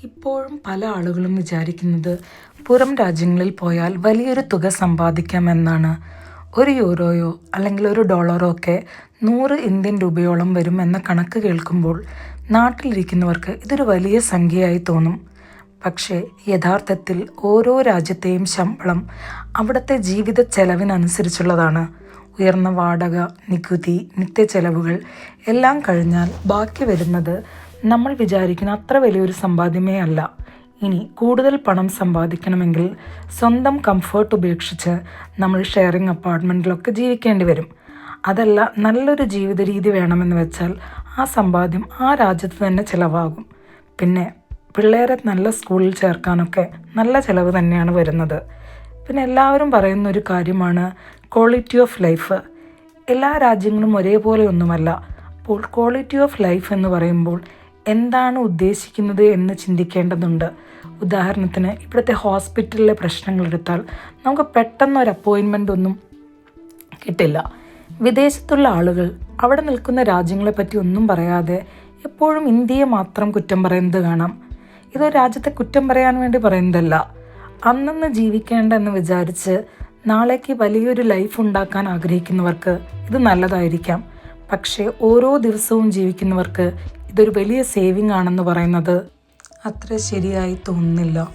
ഇപ്പോഴും പല ആളുകളും വിചാരിക്കുന്നത് പുറം രാജ്യങ്ങളിൽ പോയാൽ വലിയൊരു തുക സമ്പാദിക്കാമെന്നാണ്. ഒരു യൂറോയോ അല്ലെങ്കിൽ ഒരു ഡോളറോ ഒക്കെ 100 ഇന്ത്യൻ രൂപയോളം വരും എന്ന കണക്ക് കേൾക്കുമ്പോൾ നാട്ടിലിരിക്കുന്നവർക്ക് ഇതൊരു വലിയ സംഖ്യയായി തോന്നും. പക്ഷേ യഥാർത്ഥത്തിൽ ഓരോ രാജ്യത്തെയും ശമ്പളം അവിടുത്തെ ജീവിത ചെലവിനനുസരിച്ചുള്ളതാണ്. ഉയർന്ന വാടക, നികുതി, നിത്യച്ചെലവുകൾ എല്ലാം കഴിഞ്ഞാൽ ബാക്കി വരുന്നത് നമ്മൾ വിചാരിക്കുന്ന അത്ര വലിയൊരു സമ്പാദ്യമേ അല്ല. ഇനി കൂടുതൽ പണം സമ്പാദിക്കണമെങ്കിൽ സ്വന്തം കംഫർട്ട് ഉപേക്ഷിച്ച് നമ്മൾ ഷെയറിംഗ് അപ്പാർട്ട്മെൻറ്റിലൊക്കെ ജീവിക്കേണ്ടി വരും. അതല്ല, നല്ലൊരു ജീവിത രീതി വേണമെന്ന് വെച്ചാൽ ആ സമ്പാദ്യം ആ രാജ്യത്ത് തന്നെ ചിലവാകും. പിന്നെ പിള്ളേരെ നല്ല സ്കൂളിൽ ചേർക്കാനൊക്കെ നല്ല ചിലവ് തന്നെയാണ് വരുന്നത്. പിന്നെ എല്ലാവരും പറയുന്നൊരു കാര്യമാണ് ക്വാളിറ്റി ഓഫ് ലൈഫ്. എല്ലാ രാജ്യങ്ങളും ഒരേപോലെ ഒന്നുമല്ല. അപ്പോൾ ക്വാളിറ്റി ഓഫ് ലൈഫ് എന്ന് പറയുമ്പോൾ എന്താണ് ഉദ്ദേശിക്കുന്നത് എന്ന് ചിന്തിക്കേണ്ടതുണ്ട്. ഉദാഹരണത്തിന് ഇവിടുത്തെ ഹോസ്പിറ്റലിലെ പ്രശ്നങ്ങളെടുത്താൽ നമുക്ക് പെട്ടെന്ന് ഒരു അപ്പോയിൻമെൻ്റ് ഒന്നും കിട്ടില്ല. വിദേശത്തുള്ള ആളുകൾ അവിടെ നിൽക്കുന്ന രാജ്യങ്ങളെപ്പറ്റി ഒന്നും പറയാതെ എപ്പോഴും ഇന്ത്യയെ മാത്രം കുറ്റം പറയുന്നത് കാണാം. ഇത് രാജ്യത്തെ കുറ്റം പറയാൻ വേണ്ടി പറയുന്നതല്ല. അന്നന്ന് ജീവിക്കേണ്ട എന്ന് വിചാരിച്ച് നാളേക്ക് വലിയൊരു ലൈഫ് ഉണ്ടാക്കാൻ ആഗ്രഹിക്കുന്നവർക്ക് ഇത് നല്ലതായിരിക്കാം. പക്ഷേ ഓരോ ദിവസവും ജീവിക്കുന്നവർക്ക് ഇതൊരു വലിയ സേവിങ് ആണെന്ന് പറയുന്നത് അത്ര ശരിയായി തോന്നുന്നില്ല.